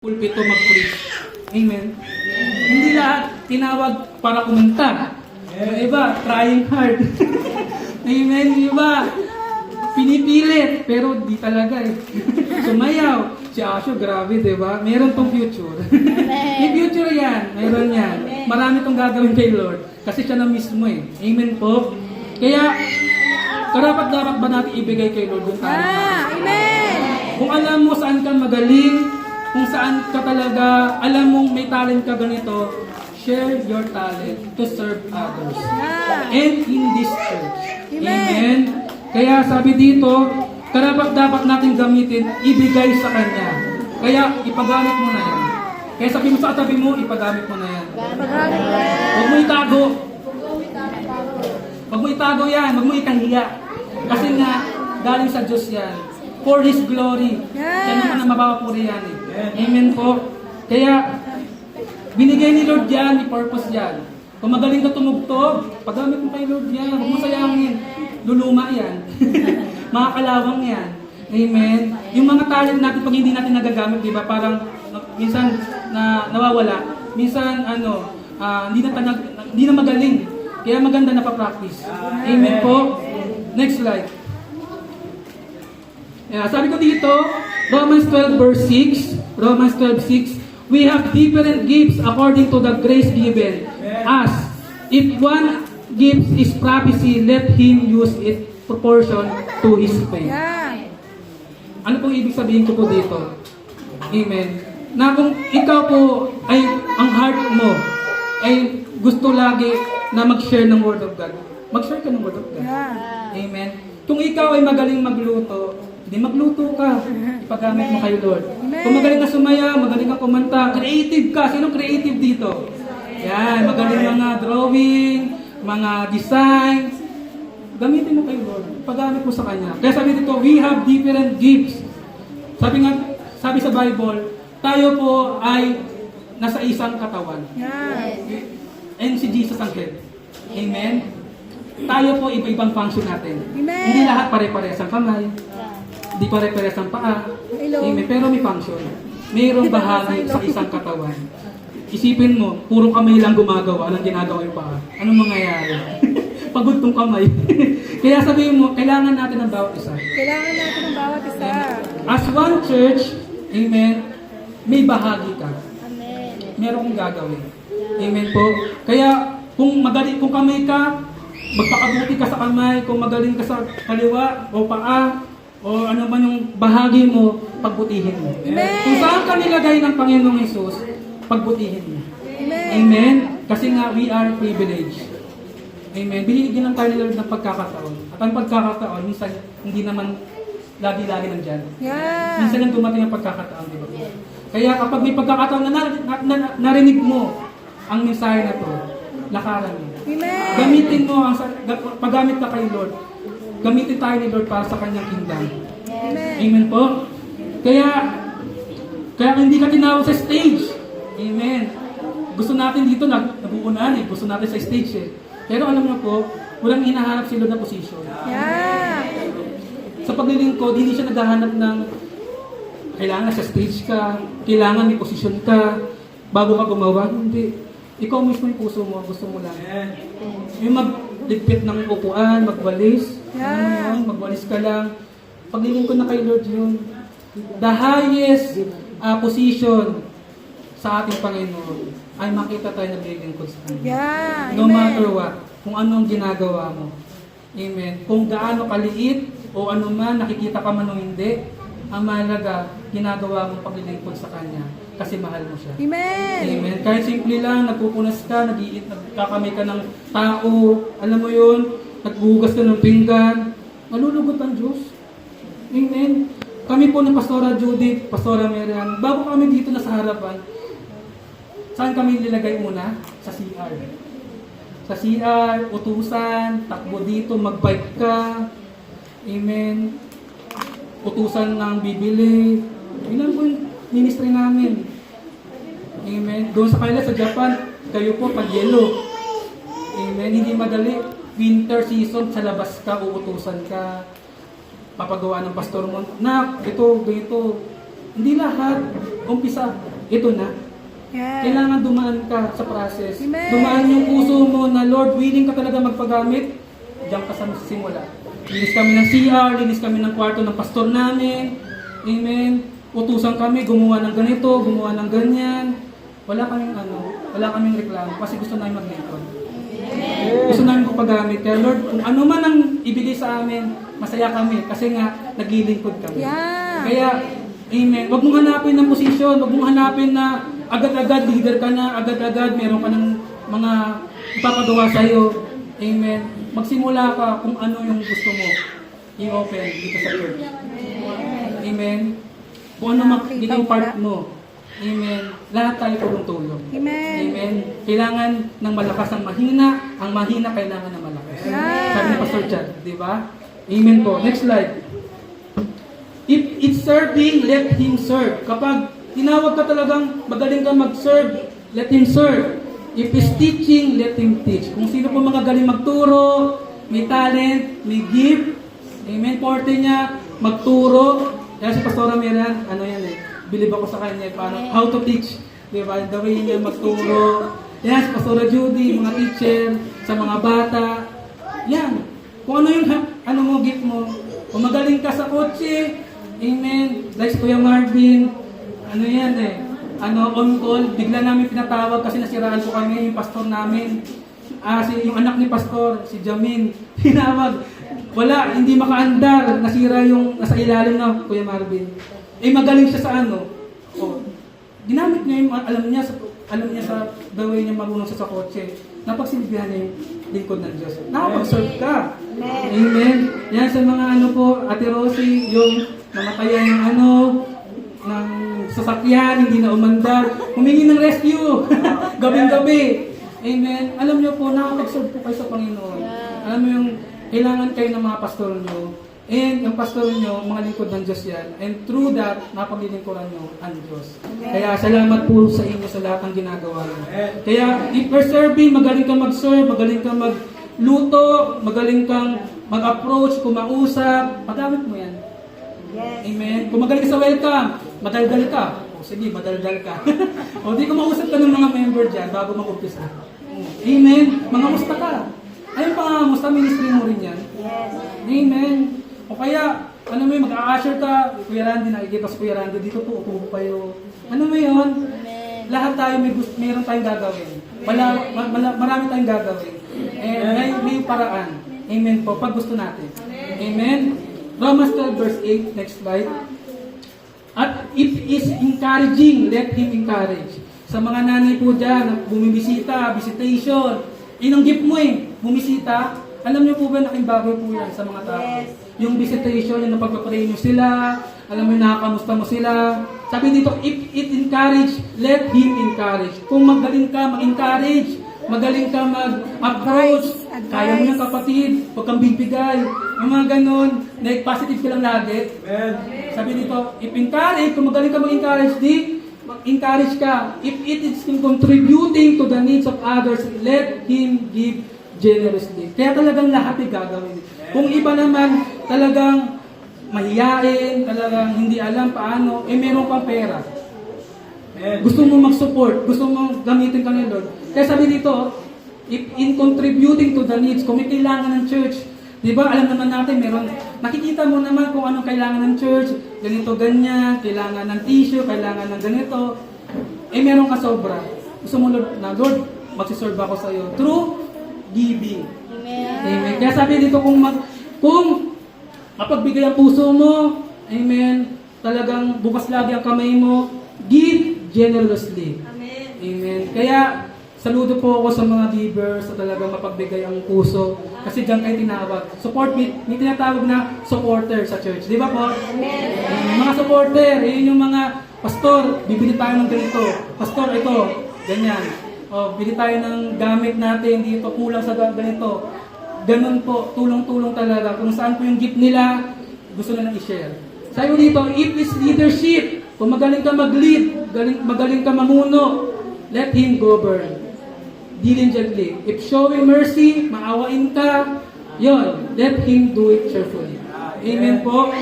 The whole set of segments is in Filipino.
pulpito mag-preach. Amen. Hindi lahat tinawag para kumanta. Yung iba, trying hard. Amen. Yung iba, pinipilit, pero di talaga eh. Sumayaw. Si Asho, grabe, di ba? Meron tong future. May future yan. Meron yan. Marami tong gagawin kay Lord. Kasi siya na mismo eh. Amen po. Kaya, karapat-dapat ba natin ibigay kay Lord yung talent? Amen! Kung alam mo saan ka magaling, kung saan ka talaga, alam mong may talent ka ganito, share your talent to serve others. And in this church. Amen. Kaya sabi dito, karapat-dapat natin gamitin, ibigay sa Kanya. Kaya ipagamit mo na yan. Kaya sabi mo sa katabi mo, ipagamit mo na yan. Huwag mo itago. Huwag mo itago yan. Huwag mo ikahiya. Kasi nga, galing sa Diyos yan. For His glory. Siya naman ang mapapapuri yan eh. Amen po. Kaya, binigay ni Lord yan, may purpose yan. Kung magaling ka tumugtog, paggamit mo kay Lord yan. Huwag mo sayangin. Luluma yan. Mga kalawang yan. Amen. Yung mga talent natin, pag hindi natin nagagamit, di ba, parang minsan nawawala. Minsan, hindi na magaling. Kaya maganda na pa-practice. Amen po. Next slide. Sabi ko dito, Romans 12 verse 6, Romans 12:6, we have different gifts according to the grace given us. If one gift is prophecy, let him use it proportion to his faith. Ano pong ibig sabihin ko po dito? Amen. Na kung ikaw po ay ang heart mo ay gusto lagi na mag-share ng Word of God, mag-share ka ng Word of God. Amen. Kung ikaw ay magaling magluto, hindi magluto ka. Ipagamit mo kay Lord. Kung magaling ka sumaya, magaling ka kumanta, creative ka. Sino creative dito? Yan, magaling mga drawing, mga designs. Gamitin mo kay Lord. Ipagamit mo sa Kanya. Kaya sabi dito, we have different gifts. Sabi sa Bible, tayo po ay nasa isang katawan. And si Jesus ang head. Amen? Tayo po iba-ibang function natin. Hindi lahat pare-parehas ang kamay. Hindi pare-parehas ang paa. Amen. Pero may function. Mayroong bahagi sa isang katawan. Isipin mo, puro kamay lang gumagawa. Anong ginagawa yung paa? Anong mangyayari? Pagod tong kamay. Kaya sabihin mo, kailangan natin ng bawat isa. Kailangan natin ng bawat isa. As one church, amen, may bahagi ka. Amen. Meron kong gagawin. Amen po. Kaya, kung magaling, kung kamay ka, magpakabuti ka sa kamay. Kung magaling ka sa kaliwa o paa, o ano man yung bahagi mo, pagbutihin mo. Amen. Kung saan ka nilagay ng Panginoong Hesus, pagbutihin mo. Amen. Amen. Kasi nga, we are privileged. Amen. Binigyan ng tayo nila ng pagkakataon. At ang pagkakataon, minsan, hindi naman lagi-lagi nandyan. Minsan lang dumating ang pagkakataon, di ba? Kaya kapag may pagkakataon na narinig mo ang mensahe na to, lakaran mo. Amen. Gamitin mo, paggamit ka kay Lord, gamitin tayo ni Lord para sa Kanyang kingdom. Amen. Amen po. Kaya hindi ka tinawag sa stage. Amen. Gusto natin dito, nabuunan eh. Gusto natin sa stage eh. Pero alam niyo po, walang hinahanap si Lord na position. Sa paglilingkod, hindi siya naghahanap ng kailangan sa stage ka, kailangan may position ka, bago ka gumawa. Hindi. Ikaw mismo yung puso mo, gusto mo lang. Yung magligpit ng upuan, magwalis. Magwalis ka lang. Paglilingkod na kay Lord yun. The highest position sa ating Panginoon ay makita tayo naglilingkod sa Kanya. No matter what, kung ano ang ginagawa mo. Amen. Kung gaano kaliit o ano man, nakikita ka man o hindi, ang mahalaga, ginagawa mong paglilingkod sa Kanya kasi mahal mo siya. Amen. Amen. Kahit simple lang, nagpupunas ka, nagkakamay ka ng tao, alam mo yun, nagbuhugas ka ng pinggan, malulugot ang Diyos. Amen. Kami po ng Pastora Judith, Pastora Marian, bago kami dito na sa harapan, saan kami nilagay muna? Sa CR. Sa CR, utusan, takbo dito, mag-bike ka. Amen. Utusan ng bibili. Ilan po yung ministry namin. Amen. Doon sa kanila sa Japan, kayo po pag-yelo. Amen. Hindi madali. Winter season, sa labas ka, uutusan ka. Papagawa ng pastor mo. Nak, ito. Hindi lahat. Umpisa. ito na. Yes. Kailangan dumaan ka sa process. Amen. Dumaan yung puso mo na, Lord, willing ka talaga magpagamit. Diyan ka sa simula. Linis kami ng CR, linis kami ng kwarto ng pastor namin. Amen. Utusan kami, gumawa ng ganito, gumawa ng ganyan. Wala kaming reklamo kasi gusto namin maglingkod. Gusto namin magpagamit. Kaya Lord, kung ano man ang ibigay sa amin, masaya kami kasi nga naglilingkod kami. Yeah. Kaya, amen. Huwag mong hanapin ng posisyon, huwag mong hanapin na agad-agad leader ka na, agad-agad meron ka ng mga ipapagawa sa'yo. Amen. Magsimula ka kung ano yung gusto mo i-open dito sa church. Amen. Kung ano magiging part mo. Amen. Lahat tayo tulong-tulong. Amen. Amen. Kailangan ng malakas ang mahina kailangan ng malakas. Yeah. Sabi ni Pastor Chad, di ba? Amen po. Next slide. If it's serving, let him serve. Kapag tinawag ka talagang magaling ka mag-serve, let him serve. If it's teaching, let him teach. Kung sino po mga galing magturo, may talent, may gift, amen, forte niya, magturo. Kaya si Pastora Miran, believe ako sa kanya, paano, how to teach. Diba? The way niya magturo. Yan, si Pastora Judy, mga teacher, sa mga bata. Yan. Kung ano yung, gift mo. Kung magaling ka sa kotse, amen. Like si Kuya Marvin, on call, bigla namin pinatawag kasi nasiraan po kami, yung pastor namin. Yung anak ni pastor, si Jamin, tinawag. Wala, hindi makaandar, nasira yung nasa ilalim na Kuya Marvin. Magaling siya sa ginamit niya yung alam niya sa the way niya marunong sa kotse. Napagsilbihan niya yung lingkod ng Diyos. Nakapag-serve ka. Amen. Yan sa mga Ate Rosie, yung namatayan ng sasakyan, hindi na umandar, humingi ng rescue, gabing-gabi. Amen. Alam niyo po, nakapag-serve po kayo sa Panginoon. Alam mo yung, kailangan kayo ng mga pastor niyo, and yung pastor niyo, mga lingkod ng Diyos yan, and through that, napaglilingkuran niyo ang Diyos. Kaya salamat po sa inyo sa lahat ng ginagawa niyo. Kaya, if you're serving, magaling kang mag-serve, magaling kang magluto, magaling kang mag-approach, kumausap, magamit mo yan. Yes. Amen. Kung magaling ka sa welcome, madaldal ka. Sige, madaldal ka. O di kumausap ka ng mga member dyan bago mag-umpisa. Amen. Mangamusta ka. Ayun pangamusta, ministry mo rin yan. Yes. Amen. O kaya, mag-a-usher ka. Kuya Randy, nakikita sa Kuya Randy, dito po, upo kayo. Yun? Lahat tayo mayroon tayong gagawin. Marami tayong gagawin. And may paraan. Amen po, pag gusto natin. Amen. Romans 12 verse 8, next slide. At if is encouraging, let him encourage. Sa mga nanay po dyan, bumibisita, visitation, inong gift mo bumisita. Alam niyo po ba, naking bagay po yan sa mga tao. Yes. Yung visitation, yung napagpapray nyo sila, alam mo, nakakamusta mo sila. Sabi dito, if it encourage, let him encourage. Kung magaling ka, mag-encourage, magaling ka mag-approach, Advice. kaya mo yung kapatid, huwag kang bibigay. Yung mga ganun, like positive ka lang lagi. Amen. Sabi dito, if encourage, kung magaling ka mag-encourage, mag-encourage ka. If it is contributing to the needs of others, let him give generously. Kaya talagang lahat ay gagawin. Kung iba naman, talagang mahiyain, talagang hindi alam paano, meron pang pera. Gusto mo mag-support, gusto mo gamitin ka ng Lord. Kaya sabi dito, if in contributing to the needs, kung may kailangan ng church, di ba, alam naman natin, nakikita mo naman kung anong kailangan ng church, ganito, ganyan, kailangan ng tissue, kailangan ng ganito, meron ka sobra. Gusto mo, Lord, magsiserve ako sa iyo through giving. Amen. Kaya sabi dito, kung mapagbigay ang puso mo, amen, talagang bukas lagi ang kamay mo, give generously. Amen. Kaya, saludo po ako sa mga givers sa talagang mapagbigay ang puso. Kasi diyan kayo tinawag. Support, may tinatawag na supporter sa church. Di ba po? Amen. Mga supporter, yun yung mga, pastor, bibili tayo ng ganito. Pastor, ito, ganyan. O, bili tayo ng gamit natin dito, kulang sa ganito. Ganun po, tulong-tulong talaga. Kung saan po yung gift nila, gusto nila i-share. Sabi dito, if it's leadership, kung magaling ka mag-lead, magaling ka mamuno, let him govern diligently. If showing mercy, maawain ka, let him do it cheerfully. Amen po.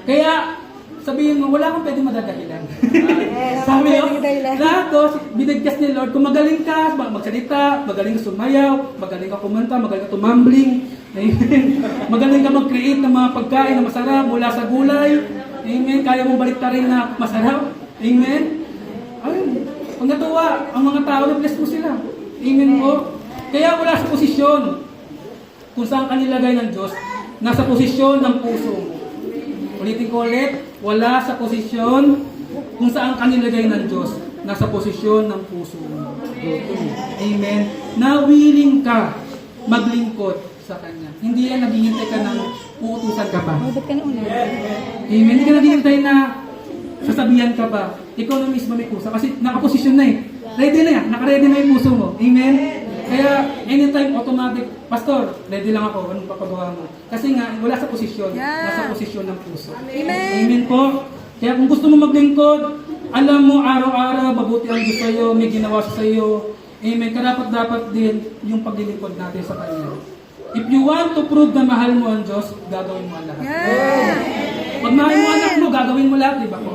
Kaya, sabihin mo, wala kang pwede madadahilan. Sabi Lahat to, binigkas ni Lord. Kung magaling ka, magsalita, magaling ka sumayaw, magaling ka kumanta, magaling ka tumambling. Amen. Magaling ka mag-create ng mga pagkain na masarap mula sa gulay. Amen. Kaya mong baliktarin na masarap. Amen. Ayun. Ang natuwa, ang mga tao, na-bless mo sila. Amen po. Kaya wala sa posisyon kung saan ka nilagay ng Diyos, nasa posisyon ng puso mo. Ulitin ko ulit, wala sa posisyon kung saan ka nilagay ng Diyos, nasa posisyon ng puso mo. Amen. Na willing ka maglingkod sa Kanya. Hindi yan naghihintay ka ng uutusan ka pa. Ba't ka na una? Amen. Hindi ka naghihintay na sasabihan ka pa. Ikaw na mismo may puso. Kasi nakaposisyon na eh. Ready na yan. Naka-ready na yung puso mo. Amen. Kaya anytime automatic, Pastor, ready lang ako. Anong papagawa mo? Kasi nga, wala sa posisyon. Nasa posisyon ng puso. Amen. Amen po. Kaya kung gusto mo maglingkod, alam mo araw-araw, mabuti ang Diyos sa'yo, may ginawa siya sa'yo. Amen. Karapat-dapat din yung paglilingkod natin sa Kanya. If you want to prove na mahal mo ang Diyos, gagawin mo ang lahat. Pag mahal mo anak mo, gagawin mo lahat, di ba po?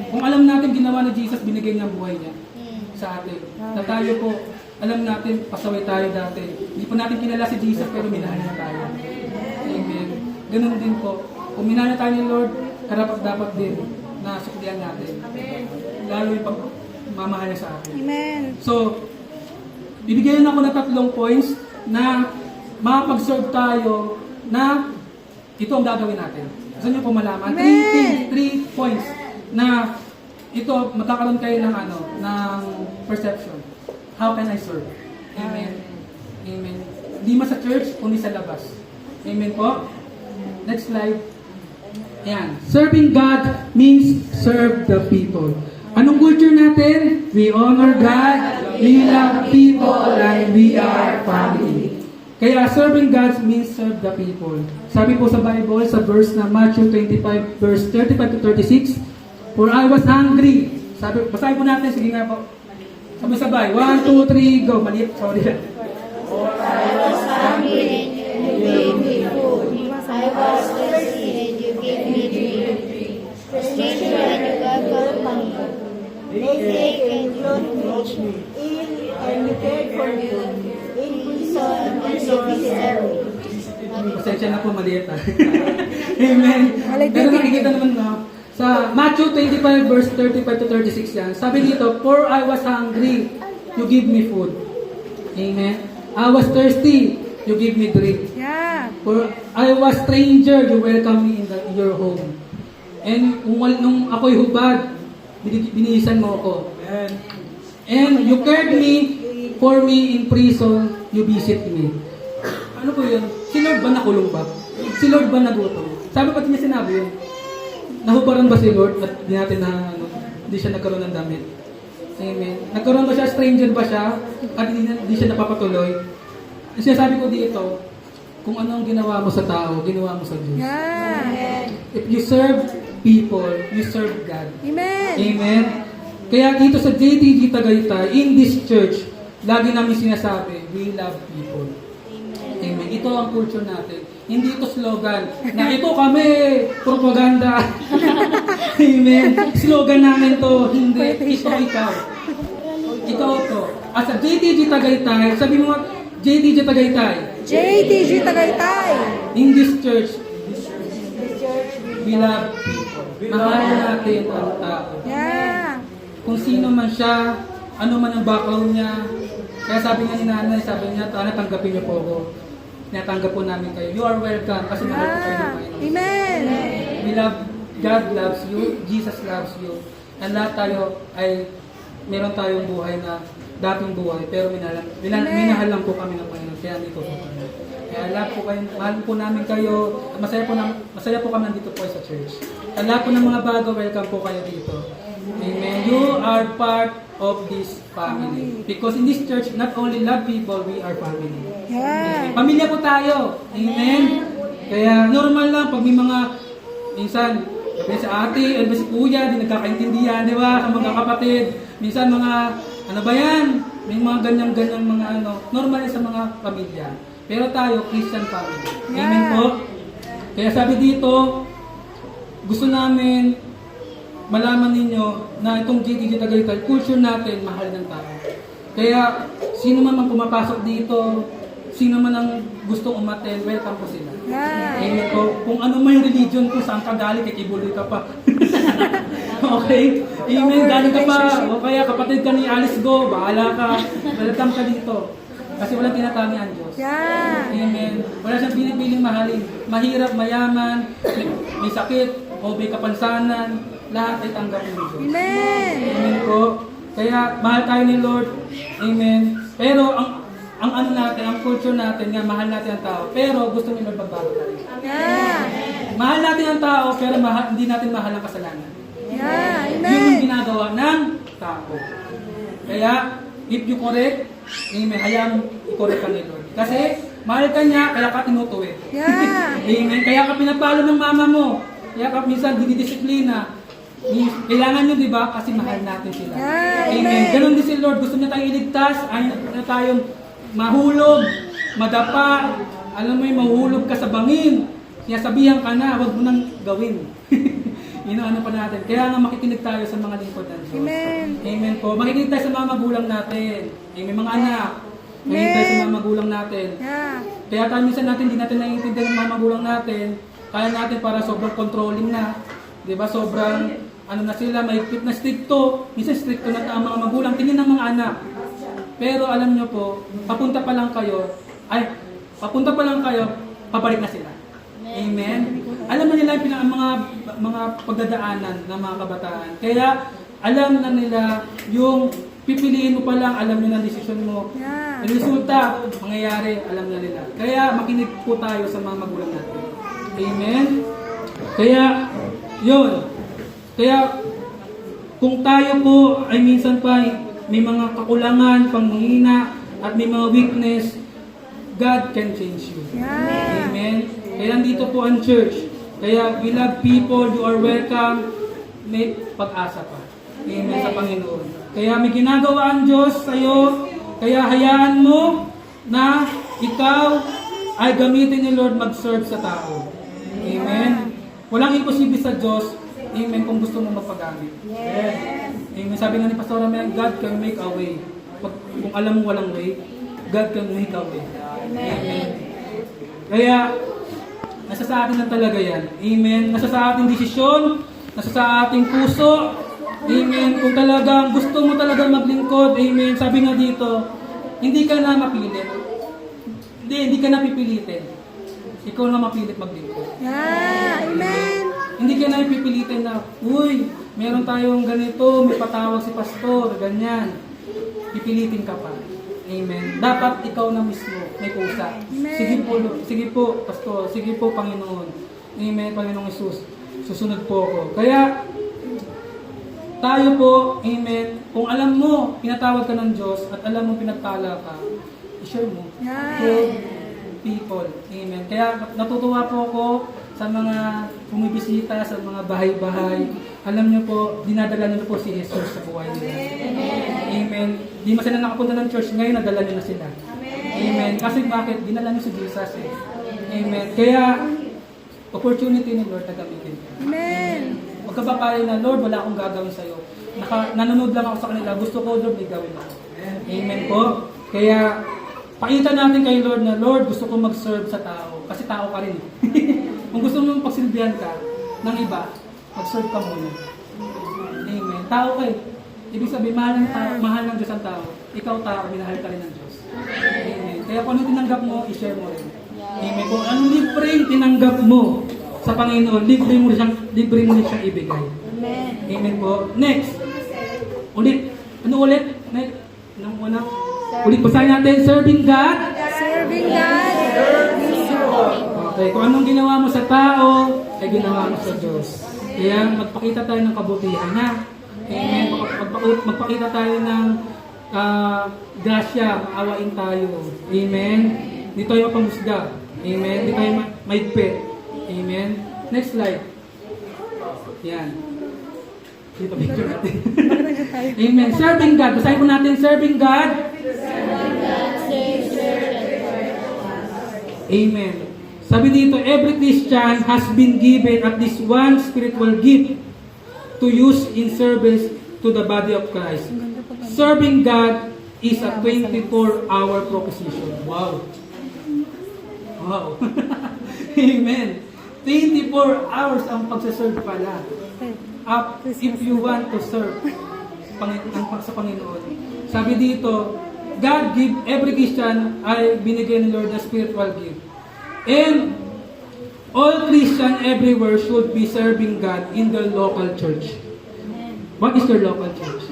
Kung alam natin ginawa ni Jesus, binigay niya ang buhay niya sa atin. Na tayo po, alam natin, pasaway tayo dati. Hindi pa natin kilala si Jesus, pero minahal niya tayo. Amen. Ganun din po. Kung minahal tayo ni Lord, karapat-dapat din na suklihan natin. Lalo yung pagmamahal niya sa atin. Amen. So, bibigyan ako ng 3 points na makapag-serve tayo na ito ang gagawin natin. Gusto niyo po malaman? 3 points na ito, magkakaroon kayo ng ng perception. How can I serve? Amen. Amen. Hindi man sa church, kundi sa labas. Amen po. Next slide. Ayan. Serving God means serve the people. Anong culture natin? We honor God, we love people, and we are family. Kaya serving God means serve the people. Sabi po sa Bible, sa verse na Matthew 25, verse 35 to 36, For I was hungry. Sabi, basahin po natin, sige nga po. Sabay-sabay. 1, 2, 3, go. Maliit, sorry. For I was hungry and you gave me food. I was thirsty and you gave me drink. Stranger and you welcomed me. Naked and clothed me. Ill and you cared for me. In prison and you visited me. Pasensya na po, maliit ah. Amen. Pero nakikita naman na, sa Matthew 25 verse 35 to 36 yan, sabi dito, For I was hungry, you give me food. Amen. I was thirsty, you give me drink. Yeah. For I was stranger, you welcome me in your home. And nung ako'y hubad, binihisan mo ako. And you cared me for me in prison, you visit me. Ano po yun? Si Lord ba nakulong ba? Si Lord ba nagutom? Sabi pa niya sinabi yun. Nahubaran ba si Lord at di natin hindi siya nagkaroon ng damit? Amen. Nagkaroon ba siya, stranger ba siya, at hindi siya napapatuloy? Sinasabi ko dito, kung ano ang ginawa mo sa tao, ginawa mo sa Diyos. Yeah. If you serve people, you serve God. Amen. Amen. Kaya dito sa JTG Tagaytay, in this church, lagi namin sinasabi, we love people. Amen. Ito ang culture natin. Hindi ito slogan na ito kami, propaganda. Amen. Slogan namin to, hindi. Ito ikaw. Ikaw to. As a JTG Tagaytay, sabi mo, JTG Tagaytay. JTG Tagaytay. In this church, we love people. Mahal natin ang tao. Yeah. Kung sino man siya, ano man ang background niya. Kaya sabi nga ni nanay, sabi niya, tanggapin niyo po ako. Tinatanggap po namin kayo. You are welcome kasi mahal po kayo ng Panginoon. Amen. We love, God loves you, Jesus loves you. And lahat tayo ay meron tayong buhay na dating buhay, pero minahal lang po kami ng Panginoon. Kaya dito po kami. Kaya lahat po kayo, mahal po namin kayo. Masaya po kami nandito po sa church. At lahat po ng mga bago, welcome po kayo dito. Amen. You are part of this family. Because in this church, not only love people, we are family. Yeah. Pamilya po tayo. Amen. Kaya normal lang pag may mga minsan, sabi si ate, ano ba si kuya, di nagkakaintindihan, di ba? Sa mga kapatid. Minsan mga, ano ba yan? May mga ganyang-ganyang mga normal sa mga pamilya. Pero tayo, Christian family. Amen po. Kaya sabi dito, gusto namin malaman ninyo na itong GTG Tagaytay, culture natin, mahal ng tao. Kaya, sino man ang pumapasok dito, sino man ang gustong umattend, welcome po sila. Yeah. Amen po. Kung ano man yung religion ko, saan ka galing, kikibuloy ka pa. Okay? Amen. Galing ka pa. O kaya kapatid ka ni Alice Go, bahala ka. Welcome ka dito. Kasi walang tinatanggi ang Diyos. Yeah. Amen. Wala siyang pinipiling mahalin. Mahirap, mayaman, may sakit, o may kapansanan, lahat ay tanggapin ng Diyos. Amen. Amen po. Kaya mahal tayo ni Lord. Amen. Pero ang ano natin, ang culture natin, nga mahal natin ang tao, pero gusto ni Lord magbago tayo. Yeah. Mahal natin ang tao, pero hindi natin mahal ang kasalanan. Yeah. Yun yung Amen. ginagawa ng tao. Kaya, if you correct, amen, hayaan i-correct ka ni Lord. Kasi, mahal ka niya, kaya ka tinutuwi. Yeah. Amen. Kaya ka pinapalo ng mama mo. Kaya ka minsan dinidisiplina. Kailangan nyo, di ba? Kasi mahal natin sila. Yeah, Amen. amen. Ganon din si Lord. Gusto niya tayong iligtas. Ayaw na tayong mahulog, madapa. Alam mo yung mahulog ka sa bangin. Kaya sabihan ka na, huwag mo nang gawin. Yun ang ano pa natin. Kaya nga makikinig tayo sa mga lingkod ng Diyos. Amen. Amen po. Makikinig tayo sa mga magulang natin. Amen. Mga anak. Makikinig tayo sa mga magulang natin. Yeah. Kaya tayo minsan natin, hindi natin naiintindihan ng mga magulang natin. Kaya natin para sobrang controlling na. Di ba? Sobrang, ano na sila, mahigpit na stricto. Minsan stricto na ang mga magulang. Tingin ng mga anak. Pero alam nyo po, papunta pa lang kayo, pabalik na sila. Amen. Alam na nila yung mga pagdadaanan ng mga kabataan. Kaya alam na nila yung pipiliin mo pa lang, alam nyo na desisyon mo. Yeah. Yung resulta, mangyayari, alam na nila. Kaya makinig po tayo sa mga magulang natin. Amen. Kaya, yun. Kaya, kung tayo po ay minsan pa may mga kakulangan, panghihina, at may mga weakness, God can change you. Yeah. Amen. Kaya nandito po ang church. Kaya we love people, you are welcome. May pag-asa pa. Amen sa Panginoon. Kaya may ginagawa ang Diyos sa iyo. Kaya hayaan mo na ikaw ay gamitin ni Lord mag-serve sa tao. Amen. Walang imposible sa Diyos. Amen kung gusto mo magpagamit. Amen. Sabi nga ni Pastor Amel, God can make a way. Kung alam mo walang way, God can make a way. Amen. Kaya, nasa sa atin na talaga yan. Amen. Nasa sa ating desisyon, nasa sa ating puso. Amen. Kung talagang gusto mo talaga maglingkod, amen. Sabi nga dito, hindi ka na mapilit. Hindi ka na pipilitin. Ikaw na mapilit maglingkod. Yeah. Amen. Hindi ka na pipilitin na, uy, meron tayong ganito, may patawag si pastor, ganyan. Pipilitin ka pa. Amen. Dapat ikaw na mismo may kusa. Sige po, pastor. Sige po, Panginoon. Amen, Panginoong Isus. Susunod po ako. Kaya, tayo po, amen, kung alam mo, pinatawag ka ng Diyos at alam mo pinagpala ka, i-share mo. Yeah. To people. Amen. Kaya natutuwa po ako sa mga bumibisita, sa mga bahay-bahay. Alam niyo po, dinadala niyo po si Jesus sa buhay nila. Amen. Di man sila nakapunta ng church, ngayon nadala niyo na sila. Amen. Kasi bakit? Dinala niyo si Jesus eh. Amen. Kaya, opportunity ni Lord na gamitin. Amen. Magkabapay na, Lord, wala akong gagawin sa'yo. Nanonood lang ako sa kanila. Gusto ko, Lord, may gawin ako. Amen po. Kaya, pakita natin kay Lord na, Lord, gusto ko mag-serve sa tao. Kasi tao ka rin. Kung gusto mong pagsilbihan ka ng iba, mag-serve ka muna. Amen. Tao ka eh. Ibig sabihin, mahal ng Diyos ang tao. Ikaw tao, minahal ka rin ng Diyos. Amen. Kaya kung anong tinanggap mo, i-share mo rin. Amen. Kung anong libreng tinanggap mo sa Panginoon, libre mo siyang ibigay. Amen. Amen po. Next. Ulit. Ano ulit? Next. Anong una? Ulit basahin natin. Serving God. Serving God. Okay. Kung anong ginawa mo sa tao, ay ginawa mo sa Diyos. Kaya magpakita tayo ng kabutihan na. Amen. Magpakita tayo ng grasya, maawain tayo. Amen. Di tayo mapamusga. Amen. Di tayo maigpit. Amen. Next slide. Yan. Dito picture natin. Amen. Serving God. Basahin po natin. Serving God. Amen. Sabi dito, every Christian has been given at least one spiritual gift. to use in service to the body of Christ. Serving God is a 24-hour proposition. Wow. Wow. Amen. 24 hours ang pagsaserve pala. If you want to serve sa Panginoon. Sabi dito, God give every Christian ay binigyan ni Lord na spiritual gift. And all Christian everywhere should be serving God in their local church. What is their local church?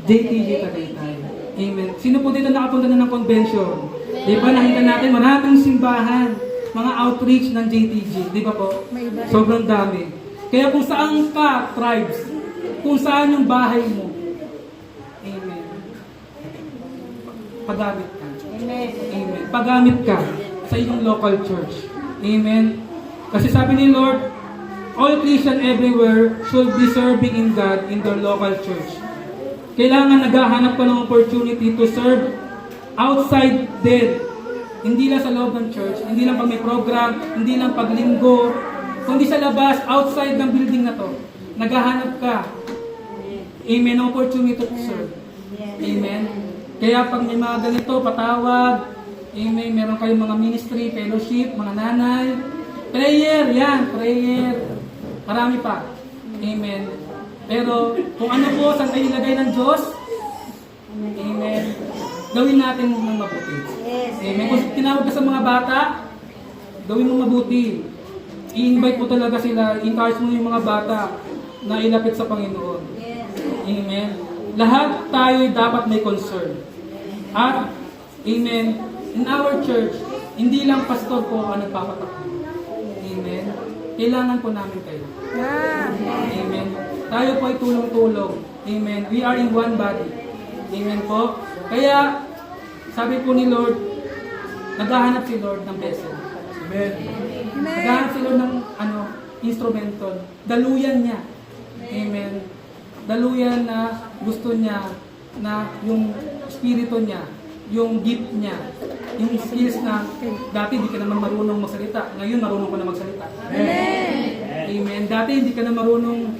JTG Tagaytay. Amen. Sino po dito nakapunta na ng convention? Di ba nakita natin maraming simbahan, mga outreach ng JTG. Di ba po? Sobrang dami. Kaya kung saan ka, tribes, kung saan yung bahay mo, amen. Paggamit ka. Amen. Amen. Paggamit ka sa iyong local church. Amen. Kasi sabi ni Lord, all Christian everywhere should be serving in God in their local church. Kailangan naghahanap ka ng opportunity to serve outside din. Hindi lang sa loob ng church, hindi lang pag may program, hindi lang pag linggo, kundi sa labas, outside ng building na to. Naghahanap ka. Amen. Opportunity to serve. Amen. Kaya pag may mga ganito, patawag, amen, meron kayong mga ministry, fellowship, mga nanay, prayer, yan, prayer. Marami pa. Amen. Pero kung ano po, saan kayo ilagay ng Diyos, amen, gawin natin ng mabuti. Amen. Kung tinawag ka sa mga bata, gawin mo mabuti. I-invite mo talaga sila, encourage mo yung mga bata na ilapit sa Panginoon. Amen. Lahat tayo dapat may concern. At, amen, in our church, hindi lang pastor po ang nagpapatakbo. Amen. Kailangan po namin kayo. Amen. Tayo po ay tulong-tulong. Amen. We are in one body. Amen po. Kaya, sabi po ni Lord, naghahanap si Lord ng vessel. Amen. Naghahanap si Lord ng instrumental. Daluyan niya. Amen. Daluyan na gusto niya na yung espiritu niya, yung gift niya, yung skills na dati hindi ka naman marunong magsalita. Ngayon marunong ka na magsalita. Amen. Amen. Dati hindi ka na marunong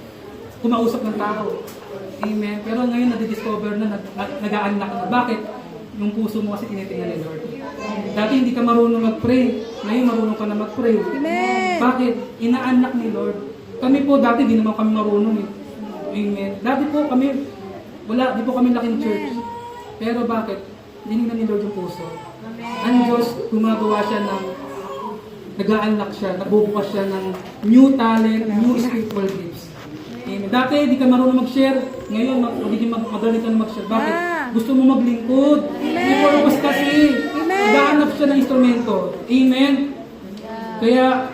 kumausap ng tao. Amen. Pero ngayon nadidiscover na nag-aanak na. Bakit? Yung puso mo kasi tinitingnan ni Lord. Dati hindi ka marunong mag-pray. Ngayon marunong ka na mag-pray. Amen. Bakit? Inaanak ni Lord. Kami po dati di naman kami marunong eh. Amen. Dati po kami, di po kami laking church. Pero bakit? Dinignan ni Lord yung puso. Ang Diyos, gumagawa siya ng, nag-aanak siya, nabubukas siya ng new talent, new spiritual gifts. Amen. Dati, di ka marunong mag-share. Ngayon, magiging magaling ka na mag-share. Bakit? Gusto mo maglingkod. May purpose kasi. Nag-aanak siya ng instrumento. Amen. Kaya,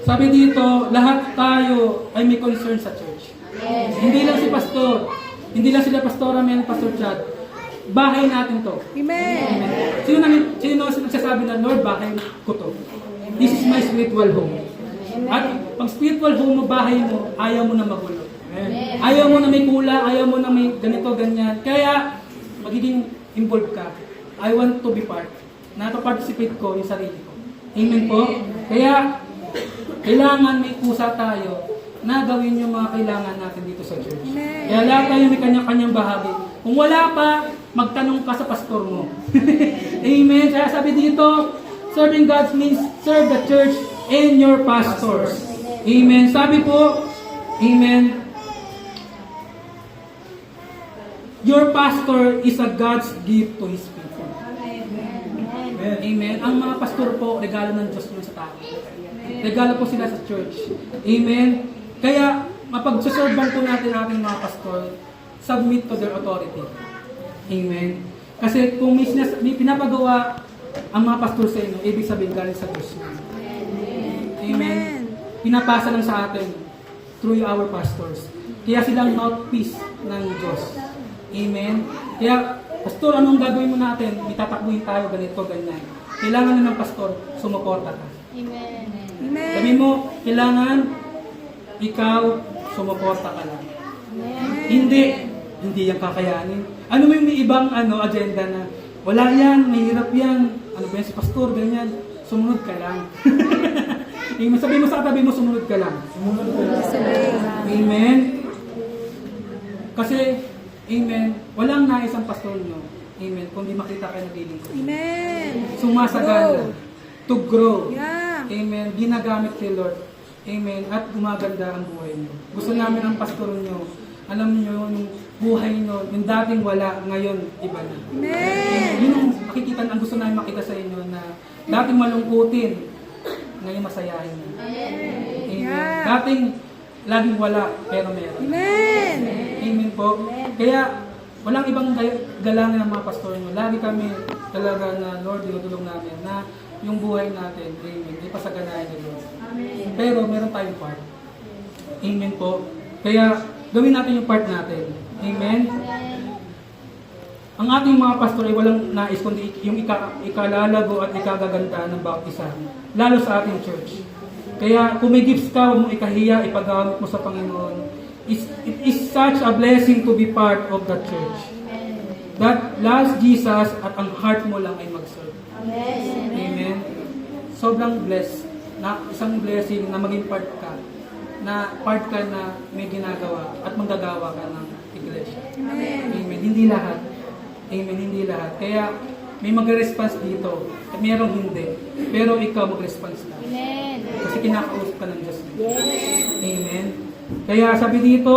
sabi dito, lahat tayo ay may concern sa church. Hindi lang si pastor. Hindi lang sila pastora, may pastor Chad. Bahay natin to. Amen. Sino nagsasabi na, Lord, bahay ko to. This is my spiritual home. At pag spiritual home mo, bahay mo, ayaw mo na magulo. Ayaw mo na may kulang, ayaw mo na may ganito, ganyan. Kaya, magiging involved ka. I want to be part. Napa-participate ko yung sarili ko. Amen po? Kaya, kailangan may kusa tayo na gawin yung mga kailangan natin dito sa church. Kaya lahat tayo may kanya-kanyang bahagi. Kung wala pa, magtanong ka sa pastor mo. Amen. Kaya sabi dito, serving God means serve the church and your pastors. Amen. Sabi po, amen, your pastor is a God's gift to His people. Amen. Ang mga pastor po, regalo ng Diyos yun sa tao. Regalo po sila sa church. Amen. Kaya, mapagsuserban po natin ating mga pastor, submit to their authority. Amen. Kasi kung may pinapagawa ang mga pastor sa inyo, ibig sabihin galing sa Diyos. Amen. Pinapasa lang sa atin through our pastors. Kaya silang mouthpiece ng Diyos. Amen. Kaya, pastor, anong gagawin mo natin? Itatakbuhin tayo, ganito, ganyan. Kailangan na ng pastor, sumuporta ka. Amen. Amen. Sabi mo, kailangan ikaw, sumuporta ka lang. Hindi yan kakayanin. Ano mo yung may ibang agenda na, wala yan, mahirap yan, ano ba yan si pastor, ganyan, sumunod ka lang. Sabi mo sa katabi mo, sumunod ka lang. Sumunod ka lang. Amen. Kasi, amen, walang nais ang pastor nyo. Amen. Kundi makita kayo naglilingkod. Amen. Sumasagana. To grow. Yeah. Amen. Ginagamit kay Lord. Amen. At gumaganda ang buhay nyo. Gusto namin ang pastor nyo. Alam nyo, yung buhay nyo, yung dating wala, ngayon, iba na. Amen. Yun ang makikita, ang gusto namin makita sa inyo na dating malungkutin, ngayon masayahin nyo. Amen. Yeah. Dating laging wala, pero meron. Amen. Amen po. Kaya, walang ibang galangin ng mga pastor nyo. Lagi kami talaga na, Lord, dinutulong namin na yung buhay natin, amen, ipasaganahin ni Lord. Pero meron tayong part. Amen po. Kaya, gawin natin yung part natin. Amen? Ang ating mga pastor ay walang nais kundi yung ikalalago at ikagaganda ng bawat isa. Lalo sa ating church. Kaya kung may gifts ka, huwag mo ikahiya, ipagamit mo sa Panginoon. It is such a blessing to be part of the church. That loves Jesus at ang heart mo lang ay mag-serve. Amen? Sobrang blessed. Na isang blessing na maging part ka. Na part ka na may ginagawa at manggagawa ka ng iglesia. Amen. Hindi lahat. Amen. Hindi lahat. Kaya may mag-response dito at mayroong hindi. Pero ikaw mag-response ka. Amen. Kasi kinakausap ka ng Diyos. Amen. Kaya sabi dito,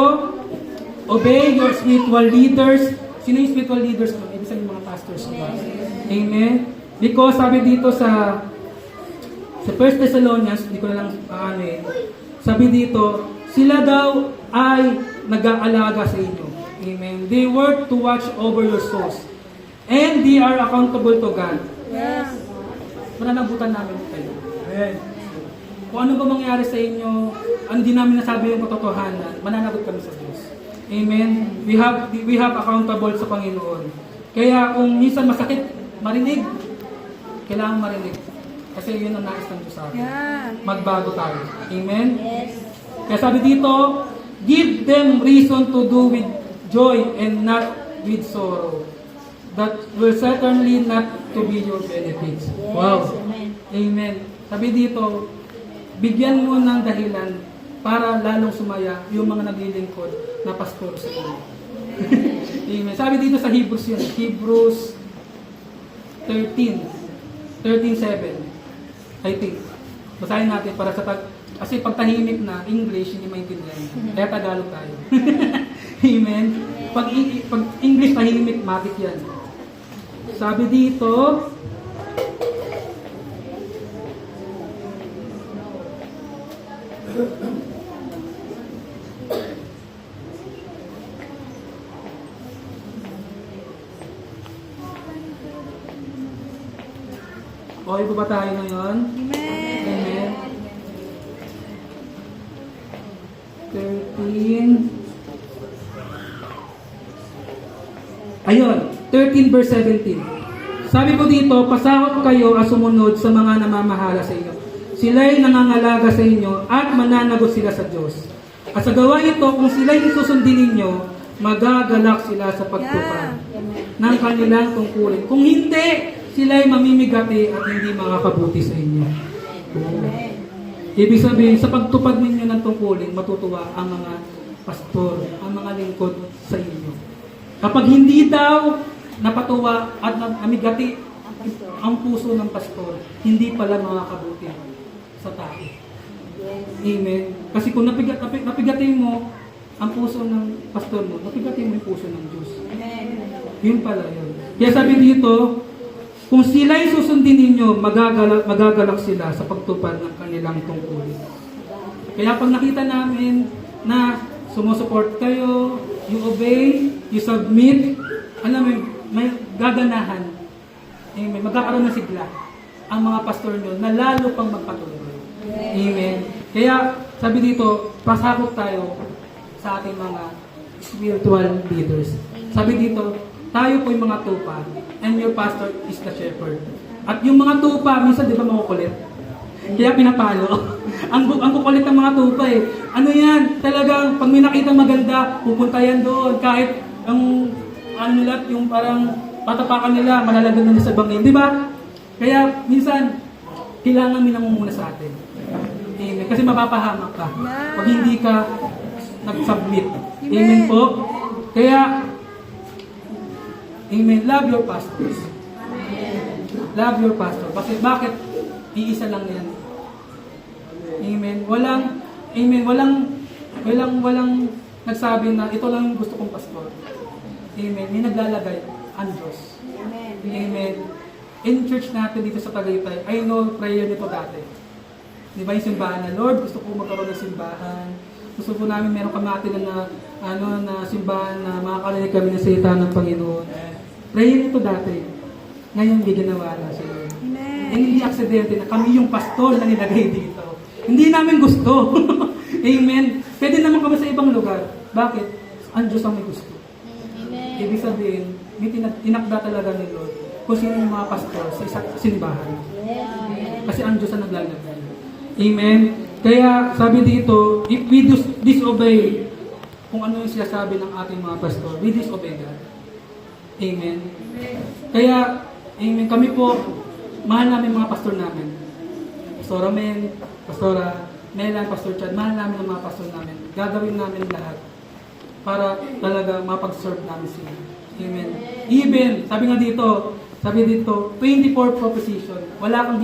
obey your spiritual leaders. Sino yung spiritual leaders ko? Ibig sabihin mga pastors. Amen. Because sabi dito sa 1 Thessalonians, hindi ko na lang sabi dito, sila daw ay nag-aalaga sa inyo. Amen. They work to watch over your souls. And they are accountable to God. Yeah. Mananagutan namin kayo. Amen. Kung ano ba mangyari sa inyo, hindi namin nasabi yung katotohanan, mananagot kami sa Diyos. Amen. We have accountable sa Panginoon. Kaya kung minsan masakit marinig, kailangan marinig. Kasi yun ang nais ng Diyos sa atin. Yeah. Magbago tayo. Amen? Yes. Kaya sabi dito, give them reason to do with joy and not with sorrow. That will certainly not to be your benefits. Yes. Wow. Amen. Amen. Sabi dito, bigyan mo ng dahilan para lalong sumaya yung mga naglilingkod na pastor sa inyo. Amen. Sabi dito sa Hebrews yun. Hebrews 13:7. I think. Basahin natin para sa kasi pag tahimik na English, hindi maintindihan. Kaya Tagalog tayo. Amen. Pag English tahimik, matik yan. Sabi dito, okay po ba tayo ngayon? Amen. Amen. 13. Ayun, 13 verse 17. Sabi po dito, pasakot kayo at sumunod sa mga namamahala sa inyo. Sila'y nangangalaga sa inyo at mananagot sila sa Diyos. At sa gawa ito, kung sila'y susundin ninyo, magagalak sila sa pagtupad ng kanilang tungkulin. Kung hindi, sila'y mamimigati at hindi makakabuti sa inyo. Ibig sabihin, sa pagtupad ninyo ng tungkulin, matutuwa ang mga pastor, ang mga lingkod sa inyo. Kapag hindi daw napatuwa at namigati ang puso ng pastor, hindi pala makakabuti sa tao. Amen. Kasi kung napigatin mo ang puso ng pastor mo, napigatin mo yung puso ng Diyos. Yun pala yun. Kaya sabi dito, kung sila'y susundin ninyo, magagalak sila sa pagtupad ng kanilang tungkulin. Kaya pag nakita namin na sumusuport kayo, you obey, you submit, alam mo, may gaganahan, amen, magkakaroon ng sigla ang mga pastor nyo na lalo pang magpatuloy. Amen. Kaya sabi dito, pasakot tayo sa ating mga spiritual leaders. Sabi dito, tayo po yung mga tupa and your pastor is the shepherd. At yung mga tupa, minsan di ba makukulit? Kaya pinapalo. ang kukulit ng mga tupa eh. Ano yan? Talagang pag may nakita maganda, pupunta yan doon. Kahit ang ano nila, yung parang tatapakan nila, malalagyan nila sa bangin. Di ba? Kaya minsan, kailangan minamumuna sa atin. Amen. Kasi mapapahamak ka. Pag hindi ka nag-submit. Amen po. Kaya, amen, love your pastors. Love your pastor. Bakit? Iisa lang yan. Amen. Walang nagsabi na ito lang yung gusto kong pastor. Amen. May naglalagay ang Diyos. Amen. In church natin dito sa Tagaytay, I know prayer nito dati. Di ba yung simbahan na, Lord, gusto ko magkaroon ng simbahan. Gusto po namin meron kami natin na simbahan na makakarinig kami ng salita ng Panginoon. Prayer nito dati. Ngayon hindi ginawa na siya. Hindi aksidente na kami yung pastor na nilagay dito. Hindi namin gusto. Amen. Pwede naman kami sa ibang lugar. Bakit? Ang Diyos ang may gusto. Ibig sabihin, may tinakda talaga ni Lord kung sino yung mga pastor sa isang simbahan. Kasi ang Diyos ang naglalagay. Amen. Kaya sabi dito, if we disobey kung ano yung sinasabi ng ating mga pastor, we disobey God. Amen. Kaya, amen, kami po, mahal namin mga pastor namin. Pastora Men, Pastora Melan, Pastor Chad, mahal namin ang mga pastor namin. Gagawin namin lahat para talaga mapag-serve namin sila. Amen. Even, sabi dito, 24 proposition. Wala kang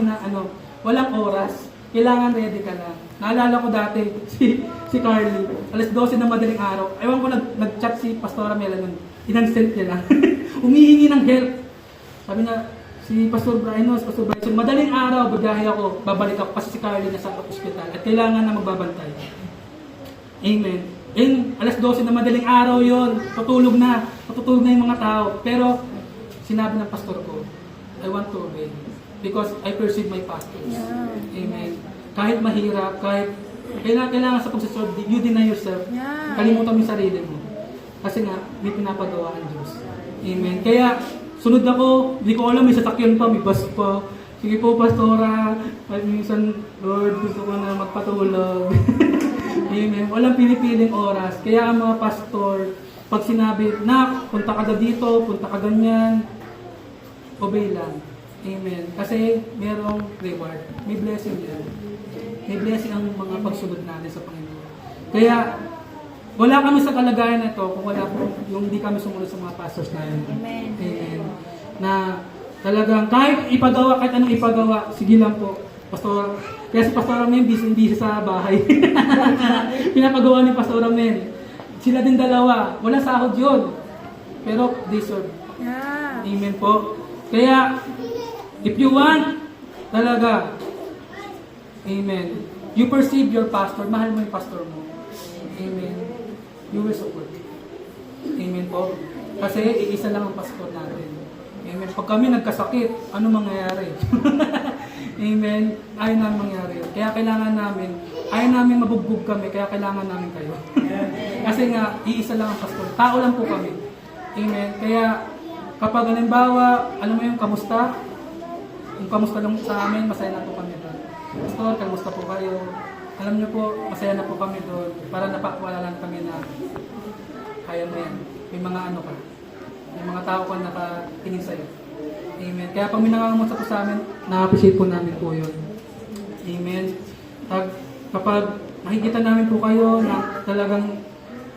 walang oras. Kailangan ready ka lang. Naalala ko dati, si Carly, alas 12 ng madaling araw. Ewan ko, nag-chat si Pastora Melan nun. Inansent niya lang. Humihingi ng help. Sabi niya, si Pastor Brian, madaling araw, bigahe ako, babalik ako kasi si Carly nasa ospital at kailangan na magbabantay. Amen. Alas 12 na madaling araw yon, matutulog na yung mga tao. Pero, sinabi ng pastor ko, I want to obey because I perceive my pastors. Amen. Kahit mahirap, kahit kailangan sa pagsaserve, you deny yourself. Kalimutan mo yung sarili mo. Kasi nga, may pinapagawa ang Diyos. Amen. Kaya, sunod ako, hindi ko alam, may sasakyan pa, may bus pa. Sige po, Pastora, minsan, Lord, gusto ko na magpatulog. Amen. Walang pinipiling oras. Kaya ang mga pastor, pag sinabi, punta ka dito, punta ka ganyan, obey lang. Amen. Kasi merong reward. May blessing yan. May blessing ang mga pagsunod natin sa Panginoon. Kaya, wala kami sa kalagayan na ito kung wala po yung hindi kami sumunod sa mga pastors namin. Amen. Amen. Na talagang kahit anong ipagawa, sige lang po. Pastor, kaya si Pastor Amen, busy sa bahay. Pinapagawa ni Pastor Amen. Sila din dalawa. Walang sahod yun. Pero they serve. Amen po. Kaya, if you want, talaga, amen, you perceive your pastor, mahal mo yung pastor mo. Amen. You will support. Amen po. Kasi iisa lang ang pastor natin. Amen. Pag kami nagkasakit, ano mangyayari? Amen. Ayaw namin mangyari. Kaya kailangan namin mabugbog kami, kaya kailangan namin kayo. Kasi nga, iisa lang ang pastor. Tao lang po kami. Amen. Kaya, kapag halimbawa, alam mo yung kamusta? Yung kamusta lang sa amin, masaya na po kami doon. Pastor, kamusta po kayo? Alam niyo po, masaya na po kami doon para napakawala lang kami na kaya mo yan. May mga ka. May mga tao ka nakatingin sa'yo. Amen. Kaya pag may nangangamusta po sa amin, na-appreciate po namin po yun. Amen. Kapag makikita namin po kayo na talagang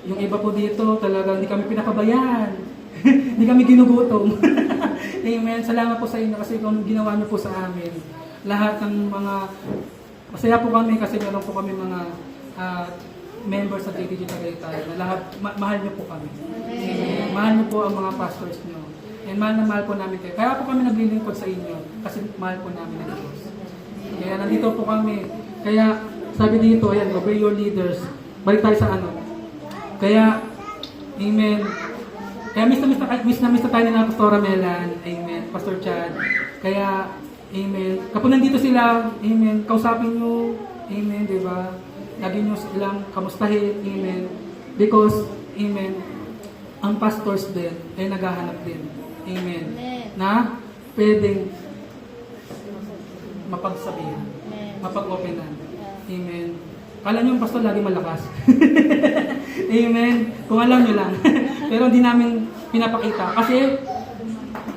yung iba po dito, talagang hindi kami pinakabayan. Hindi kami ginugutom. Amen. Salamat po sa inyo kasi kung ginawa niyo po sa amin. Lahat ng mga masaya po kami kasi meron po kami mga members sa JTG Tagaytay na lahat, mahal niyo po kami. Amen. Mahal niyo po ang mga pastors niyo. And mahal na mahal po namin kayo. Kaya po kami naglilingkod sa inyo kasi mahal po namin ang Diyos. Kaya nandito po kami. Kaya sabi dito, ayan, obey your leaders. Balik tayo sa Kaya, amen. Kaya miss na tayo na Pastora Melan. Amen. Pastor Chad. Kaya, amen. Kapag nandito sila, amen, kausapin nyo, amen, di ba? Lagi nyo silang kamustahin, amen. Because, amen, ang pastors din ay naghahanap din. Amen. Na pwedeng mapagsabihan, mapag-openan. Amen. Kala nyo yung pastor lagi malakas. Amen. Kung alam nyo lang. Pero hindi namin pinapakita. Kasi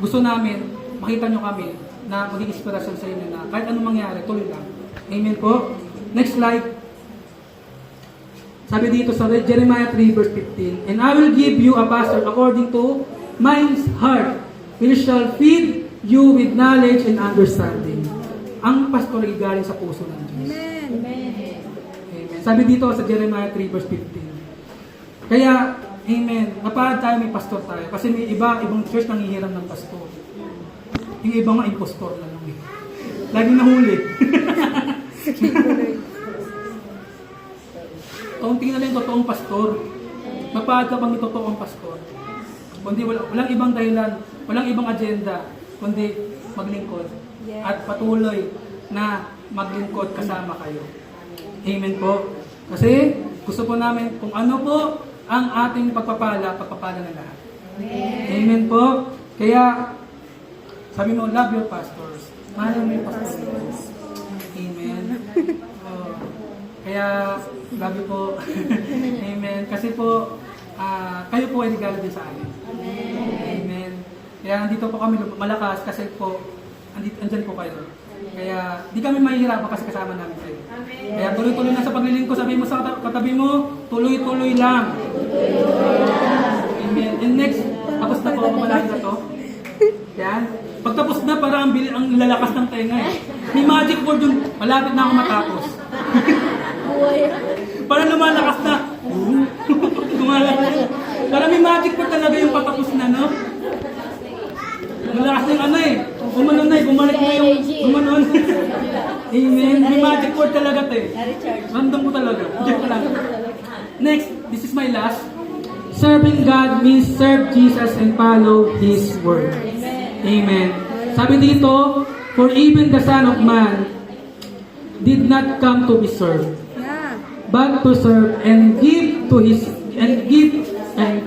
gusto namin makita nyo kami na maging inspirasyon sa inyo na kahit anong mangyari, tuloy lang. Amen po. Next slide. Sabi dito sa Jeremiah 3 verse 15, "And I will give you a pastor according to my heart, which shall feed you with knowledge and understanding." Ang pastor ay galing sa puso ng Diyos. Amen. Amen. Sabi dito sa Jeremiah 3 verse 15. Kaya, amen, napahad tayo may pastor tayo. Kasi may ibang church nanghihiram ng pastor. Yung iba nga impostor na lang. Laging nahuli. Kaunti na lang yung totoong pastor. Mapahad ka pang may totoong pastor. Kundi walang ibang dahilan, walang ibang agenda, kundi maglingkod. At patuloy na maglingkod kasama kayo. Amen po. Kasi gusto po namin kung ano po ang ating pagpapala na lahat. Amen po. Kaya sabi mo, love your pastors. Mahal mo yung pastors. Amen. Kaya, love you po. Amen. Kasi po, kayo po ay regalo din sa amin. Amen. Kaya nandito po kami malakas kasi po, andyan po kayo. Kaya, di kami mahihirapan kasi kasama namin kayo. Kaya tuloy-tuloy na sa paglilingkod. Sabi mo sa katabi mo, tuloy-tuloy lang. Amen. And next, tapos na po ako malaki na to. Yan. Pagtapos na, para ang lalakas ng tenga eh. May magic word yun. Malapit na ako matapos. Para lumalakas na. Lumalakas. Para may magic word talaga yung patapos na, no? Malakas na yung ano eh. Gumanon na eh. Bumalik na yung gumanon. Amen. May magic word talaga ito eh. Random ko talaga. Joke lang. Next, this is my last. Serving God means serve Jesus and follow His word. Amen. Sabi dito, for even the Son of Man did not come to be served, Yeah. but to serve and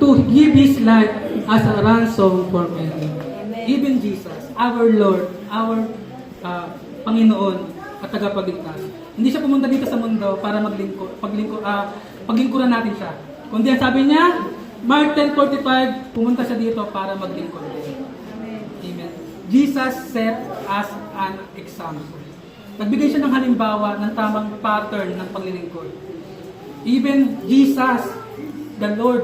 to give His life as a ransom for many. Even Jesus, our Lord, our Panginoon at tagapagligtas. Hindi siya pumunta dito sa mundo para paglingkuran natin siya. Kundi ang sabi niya, Mark 10:45, pumunta siya dito para maglingkod. Amen. Jesus set us an example. Nagbigay siya ng halimbawa ng tamang pattern ng paglilingkod. Even Jesus, the Lord,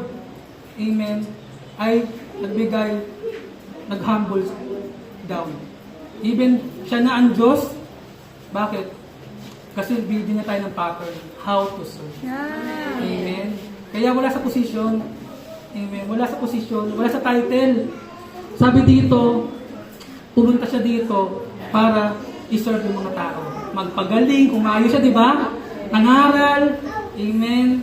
amen, ay nag-humble down. Even siya na ang Diyos. Bakit? Kasi bigyan niya tayo ng pattern, how to serve. Yeah. Amen. Kaya wala sa posisyon. Amen. Wala sa posisyon, wala sa title. Sabi dito, pumunta siya dito para i-serve yung mga tao. Magpagaling, kumayo siya, di ba? Nangaral. Amen.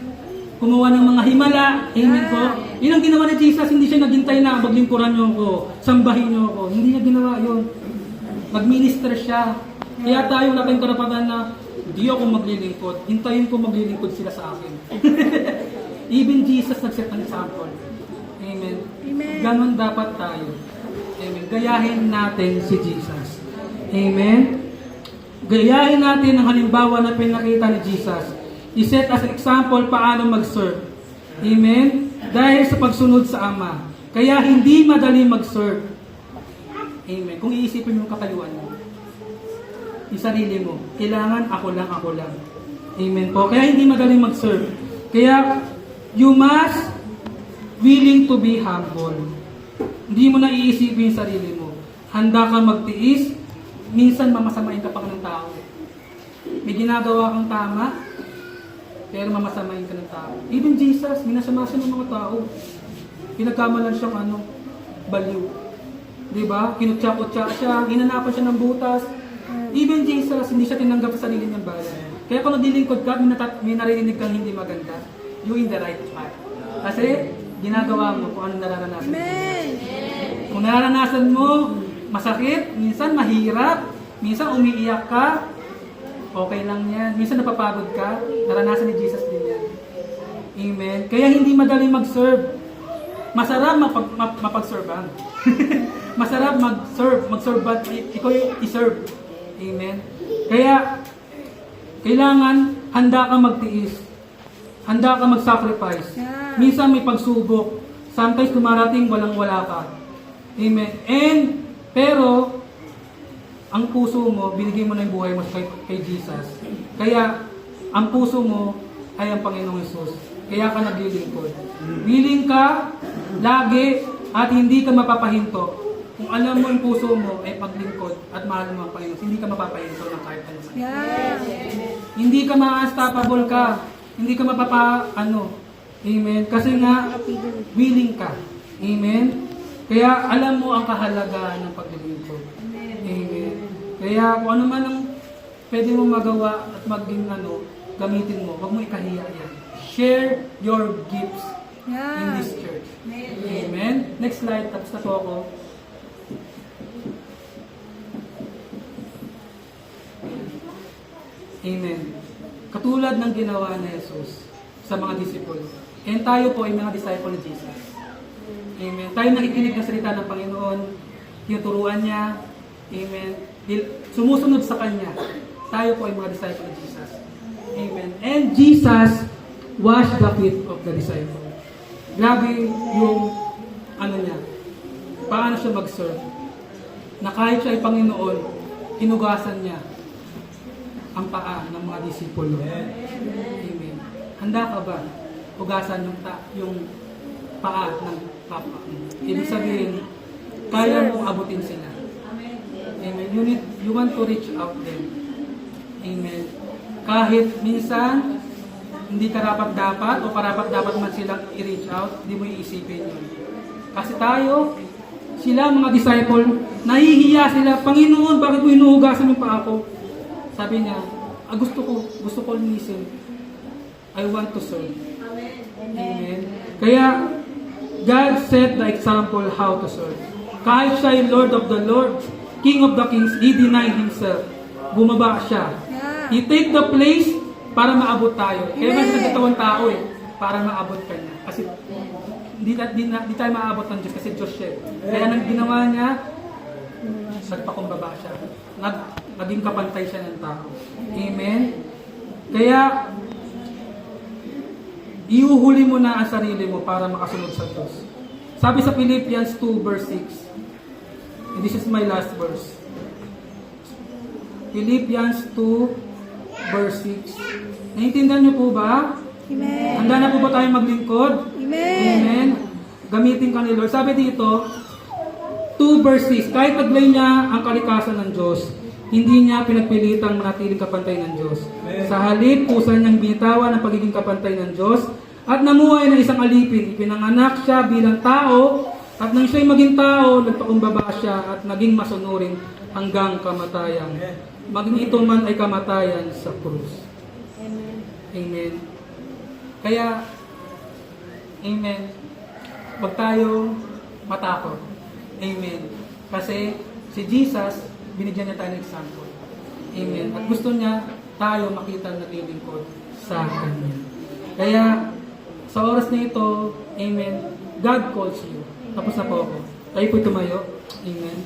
Kumuha ng mga himala. Amen po. Yun ang ginawa ni Jesus. Hindi siya naghintay na maglingkuran niyo ako, sambahin niyo ako. Hindi niya ginawa yun. Mag-minister siya. Kaya tayo wala tayong karapatan na hindi ako maglilingkod. Hintayin ko maglilingkod sila sa akin. Even Jesus nag-set ng example. Amen. Amen. Ganon dapat tayo. Amen. Gayahin natin si Jesus. Amen. Gayahin natin ang halimbawa na pinakita ni Jesus. I-set as example paano mag-serve. Amen. Dahil sa pagsunod sa Ama. Kaya hindi madali mag-serve. Amen. Kung iisipin yung katayuan mo, yung sarili mo, kailangan ako lang. Amen po. Kaya hindi madali mag-serve. Kaya, you must willing to be humble. Hindi mo na iisipin yung sarili mo. Handa ka magtiis, minsan mamasamain ka pa ng tao. May ginagawa kang tama, pero mamasamain ka ng tao. Even Jesus, minasama siya ng mga tao. Pinagkamalan siyang baliw. Diba? Kinutsa-kutsa siya, hinanapan siya ng butas. Even Jesus, hindi siya tinanggap sa sarili niyang bagay. Kaya kung naglilingkod ka, may naririnig kang hindi maganda, you in the right path. Kasi, ginagawa mo kung anong nararanasan mo. Amen. Kung nararanasan mo, masakit, minsan mahirap, minsan umiiyak ka, okay lang yan. Minsan napapagod ka, naranasan ni Jesus din yan. Amen. Kaya hindi madaling mag-serve. Masarap mapag-serve. Masarap mag-serve, but ikaw yung i-serve. Amen. Kaya, kailangan handa ka magtiis. Handa ka mag-sacrifice. Yeah. Minsan may pagsubok. Sometimes dumarating walang-wala ka. Amen. Pero, ang puso mo, binigay mo na yung buhay mo kay Jesus. Kaya, ang puso mo ay ang Panginoong Hesus. Kaya ka naglilingkod. Willing ka lagi at hindi ka mapapahinto. Kung alam mo ang puso mo ay paglingkod at mahal mo ang Panginoon, hindi ka mapapahinto ng kahit ano. Yes. Hindi ka ma-unstoppable ka. Hindi ka Amen. Kasi nga, willing ka. Amen. Kaya alam mo ang kahalagahan ng paglilingkod. Amen. Kaya kung ano man ang pwede mo magawa at maging gamitin mo, huwag mo ikahiya yan. Share your gifts in this Yes. church. Amen. Next slide. Tapos na po ako. Amen. Katulad ng ginawa ni Jesus sa mga disipulo. And tayo po ay mga disciple ni Jesus. Amen. Tayo nakikinig ng salita ng Panginoon. Tinuturuan niya. Amen. Sumusunod sa Kanya. Tayo po ay mga disciple ni Jesus. Amen. And Jesus washed the feet of the disciple. Grabe yung niya. Paano siya mag-serve. Na kahit siya ay Panginoon, hinugasan niya ang paa ng mga disipulo. Amen. Handa ka ba? Hugasan yung paa ng papa. Ibig sabihin, kaya mo abutin sila. Amen. You want to reach out them. Amen. Kahit minsan, hindi karapat-dapat o karapat-dapat man silang i-reach out, hindi mo iisipin yun. Kasi tayo, sila mga disciple, nahihiya sila, Panginoon, bakit mo hinuhugasan yung paa ko? Sabi niya, gusto ko linisin. I want to serve. Amen. Kaya, God set the example how to serve. Kahit siya yung Lord of the Lords, King of the Kings, He denied Himself. Bumaba siya. He take the place para maabot tayo. Kaya mas nagkatawang tao para maabot ka niya. Kasi hindi tayo maabot ng Diyos kasi Diyos siya. Kaya nang ginawa niya, nagpakumbaba siya. Naging kapantay siya ng tao. Amen? Kaya, iuhuli mo na ang sarili mo para makasunod sa Diyos. Sabi sa Philippians 2 verse 6, and this is my last verse. Philippians 2 verse 6. Naiintindihan niyo po ba? Amen. Handa na po ba tayo maglingkod? Amen. Amen. Gamitin ka ni Lord. Sabi dito, 2 verse 6, kahit taglay niya ang kalikasan ng Diyos, hindi niya pinagpilitang manatiling kapantay ng Diyos. Sa halip, pusa niyang binitawan ang pagiging kapantay ng Diyos at namuhay ng isang alipin. Ipinanganak siya bilang tao at nang siya'y maging tao, nagpakumbaba siya at naging masunurin hanggang kamatayan. Maging ito man ay kamatayan sa krus. Amen. Kaya, amen, huwag tayong matakot. Amen. Kasi si Jesus, binigyan niya tayo ng example. Amen. At gusto niya tayo makita na naglilingkod sa Kanya. Kaya, sa oras na ito, amen, God calls you. Tapos na po ako. Tayo po tumayo. Amen.